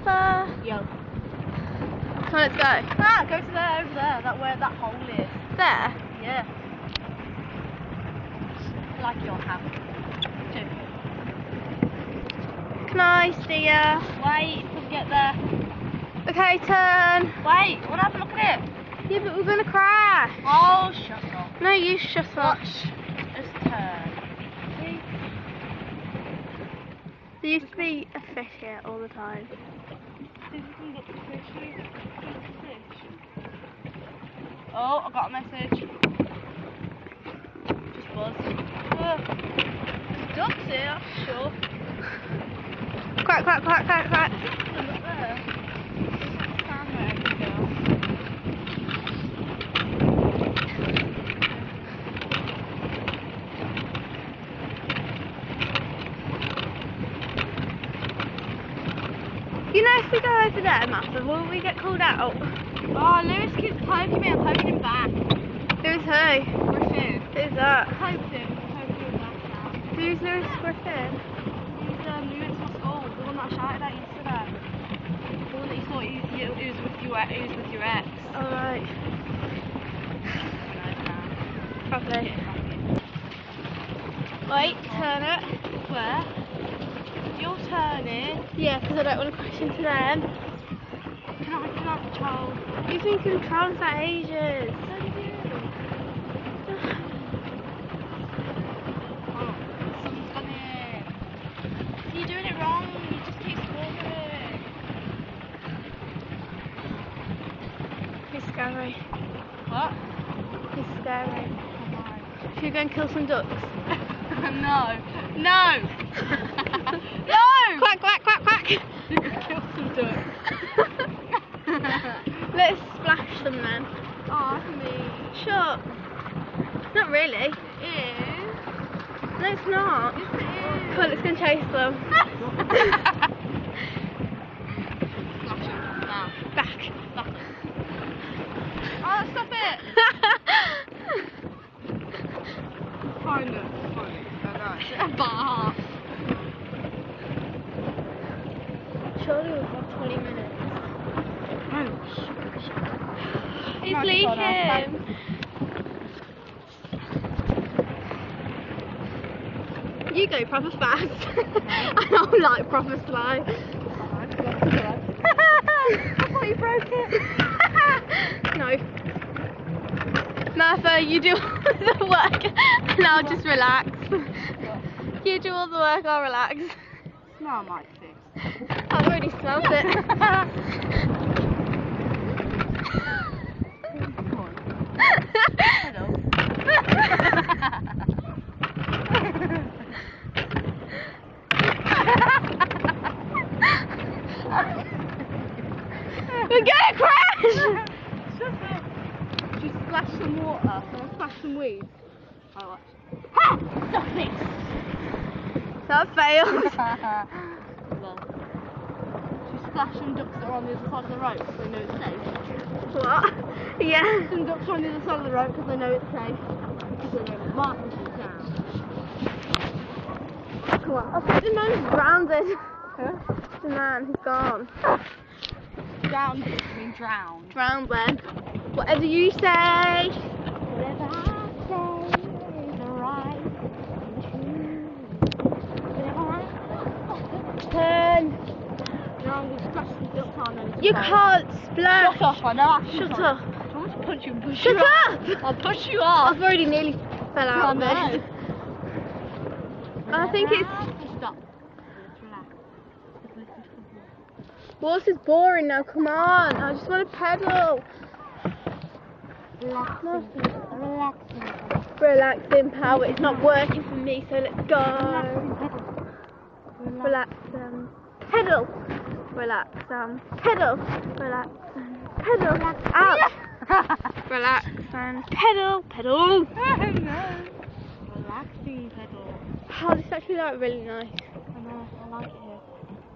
Martha. Yo. Come on, let's go. Ah, go to there, over there. That where that hole is. There? Yeah. Like your house. Joking. Nice, dear. Wait, we'll get there. Okay, turn. Wait, wanna have a look at it? Yeah, but we're gonna crash. Oh, shut up. No, you shut up. Watch. Just turn. See? There used to be a fish here all the time. See if we can get the fish. Should we get the fish? Oh, I got a message. Just buzz. There's ducks here, sure. Quack, quack, quack, quack, quack. Look there. Stand there, girl. You know, if we go over there, Martha, will we get called out? Oh, Lewis keeps poking me. I'm poking him back. Who's who? Griffin. Who's that? Poked him. Poking him back now. Who's Lewis Griffin? He's Lewis my school. The one that I shouted at yesterday. The one that you thought he was with your ex. Alright. Probably. Wait, turn it. Where? You're turning. Yeah, because I don't want to crash into them. Can I control? You've been controlling for ages. So do you. Oh, someone's gone in. You're doing it wrong. You just keep swerving. He's scary. What? He's scary. Oh my. Should we go and kill some ducks? No. No. No. Quack, quack, quack, quack. You can kill some ducks. Let's splash them then. Oh, me. Shut. Not really. It is. No, it's not. Yes, it is. Come on, let's go and chase them. Splash them now. Back. Stop it. Oh, stop it. Find it. Bah. Surely we've got 20 minutes. He's Might be leaking. You go proper fast. And I'm like proper slow. I thought you broke it. No. Martha, you do all the work and I'll just relax. You do all the work, I'll relax. Smell my fix. I've already smelled it. Hello. We're gonna crash! Shut up. Just splash some water. Can I splash some weeds? I watch. Ha! Stop it! That failed. Well, just splash some ducks that are on the other side of the road because they know it's safe. What? Yeah. Some ducks are on the other side of the road because they know it's safe. Because they know Martin's in town. Come on. I think the man's drowned. Huh? The man, he's gone. Drowned, I mean drowned. Drowned then. Whatever you say. Whatever I say is right and true. Whatever I Turn. No, I'm going to splash some ducks on and You can't splash. Shut up, I know I Shut can't. up. I want to punch you and push Shut you off. up. I'll push you off. I've already nearly fell out I of know. it. I think it's... Stop. Relax. Water's boring now, come on. I just want to pedal. Relaxing power. It's not working for me, so let's go. Relax, pedal. Relax, pedal. Relax, pedal. Out. Relax and pedal, pedal. Relaxing pedal. Oh, this is actually like really nice. I know, I like it here.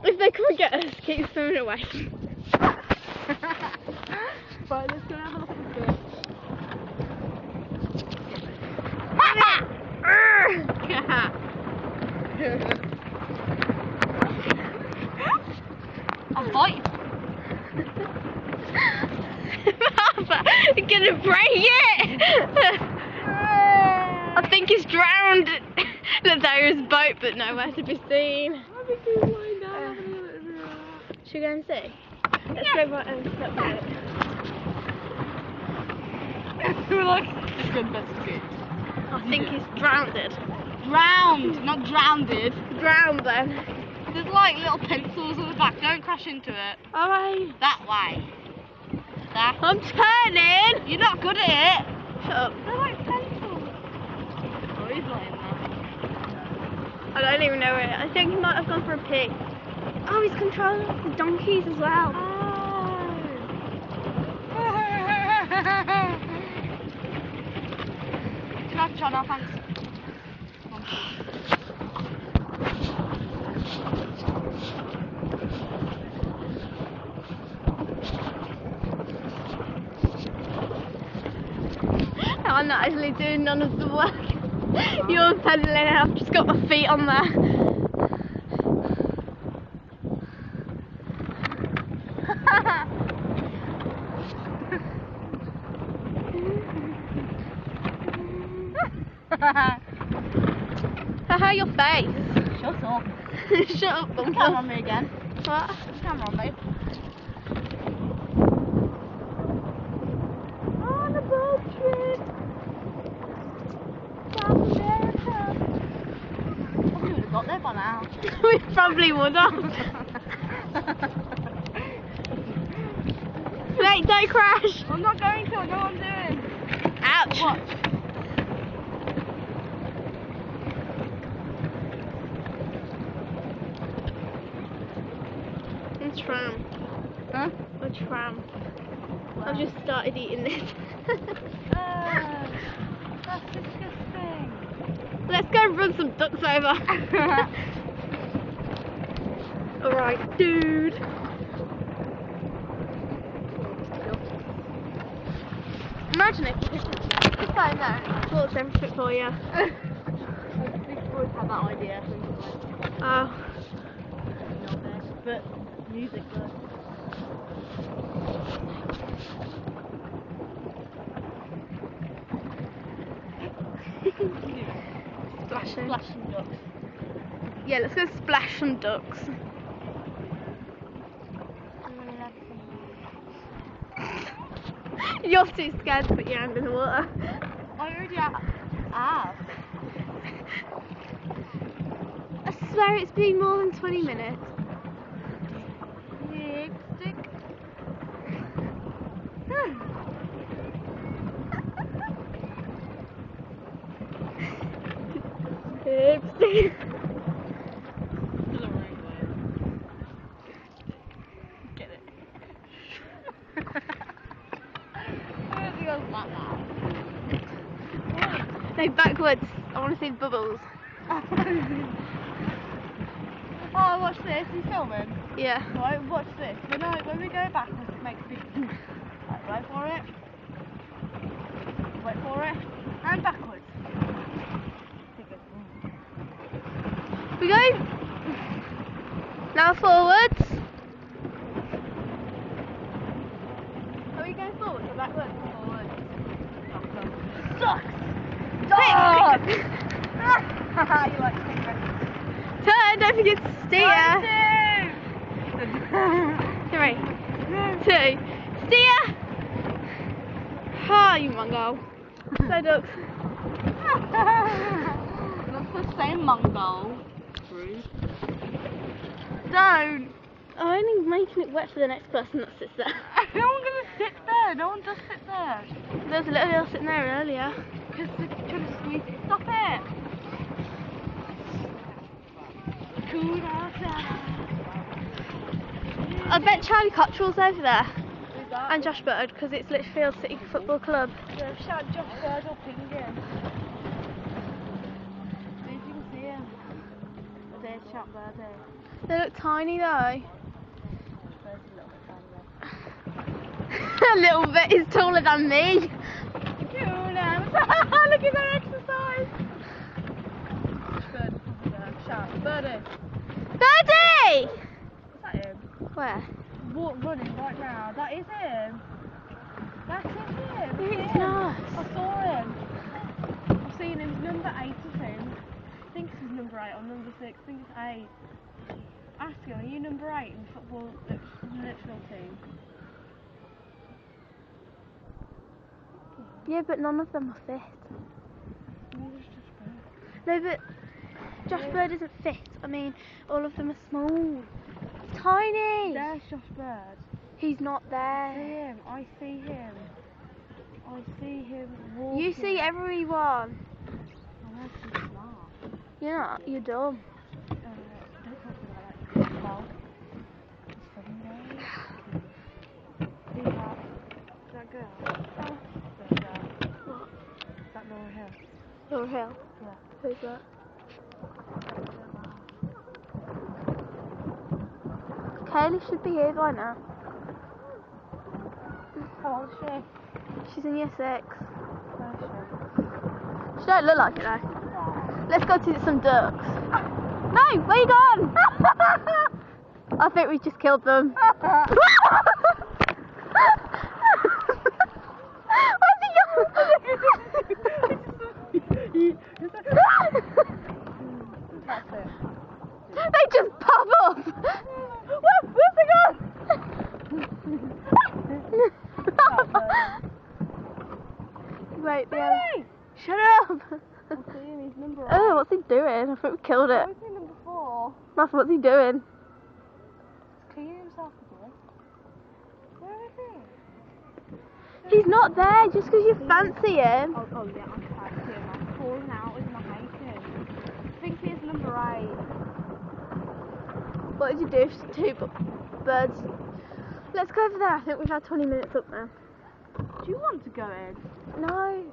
If they come and get us, keep swimming away. Right, let's go have a look at this. I'm pipe. You're gonna break it! I think he's drowned. Look, there is a boat, but nowhere to be seen. Should we go and see? Let's go right and step by it. We're like, it's good investigate. I think he's drowned. Drowned, not drowned. Drowned then. There's like little pencils at the back. Don't crash into it. Alright. That way. That. I'm turning! You're not good at it. Shut up. They're like pencils. Oh, he's not in there. I don't even know where it is. I think he might have gone for a pee. Oh, he's controlling the donkeys as well. Oh. Good night, John. Thanks. I'm not actually doing none of the work. You're pedaling and I've just got my feet on there. Haha, your face. Shut up. Shut up, Put the Bumble. camera on me again. What? Put the camera on me. On a boat trip. Probably would have got there by now. We probably would have. Mate, don't crash. I'm not going to. I know what I'm doing. Ouch. Watch. It's tram. Huh? A tram. I've just started eating this. That's disgusting. Let's go run some ducks over. Alright, dude. Imagine if you just go there and torch everything for you. Big boys had that idea. Oh. But music does. Splashing. Splashing ducks. Yeah, let's go splash some ducks. You're too scared to put your hand in the water. I already have. I swear it's been more than 20 minutes. Lipstick. Lipstick. Get it. Where goes that now? No, backwards. I want to see the bubbles. Oh, watch this. You filming? Yeah. Right, watch this. When we go backwards, it makes a big. Right, wait for it. Wait for it. And backwards. We go. Now forwards. Are we going forwards or backwards? Forwards. Sucks! Quick! You like cigarettes. Turn, don't forget to steer. 3, 2, steer! Ha, you mongo. Go ducks. That's the same Mongo. Don't! I'm only making it wet for the next person that sits there. No one's gonna sit there. No one does sit there. There was a little girl sitting there earlier. Because they're trying to squeeze it. Stop it! Cool outside. I bet Charlie Cottrell's over there. Who's that? And Josh Bird, because it's Litchfield City Football Club. Yeah, shout Josh Bird up in again. See if you can see him. There's Shout Bird there. They look tiny though. Bird's a little bit A tiny. little bit is taller than me. Look at their exercise. Bird, shout. Birdie. Birdie! Is that him? Where? running right now. That is him. That is him. It's not. I saw him. I've seen him. Number 8, I think. I think this is number 8 or number 6. I think it's 8. Ask him, are you number 8 in the football national team? Yeah, but none of them are fit. Neither is Josh Bird. No, but Josh Bird isn't fit. I mean, all of them are small. Tiny. There's Josh Bird. He's not I see there. him. I see him. I see him walking. You see everyone. I'm actually smart. You're not. You're dumb. Don't talk to me like that. Well, it's funny though. Who's that? Is that girl? Oh. That girl. What? Is that Laura Hill? Laura Hill. Yeah. Who's that? Kaylee should be here by now. How old is she? She's in year 6. Where is she? She don't look like it though. Let's go see some ducks. No, where you gone? I think we just killed them. Where's he gone? That's it. They just pop up. Where's he gone? Wait, Hey! shut up. I see him, he's number 8. Oh, what's he doing? I think we killed it. Why is he number 4? Matthew, what's he doing? He's cleaning himself again. Where is he? He's not there just because you fancy him. Oh yeah, I fancy him. I'm falling out with my bacon. I think he's number 8. What did you do? If 2 birds. Let's go over there. I think we've had 20 minutes up now. Do you want to go in? No.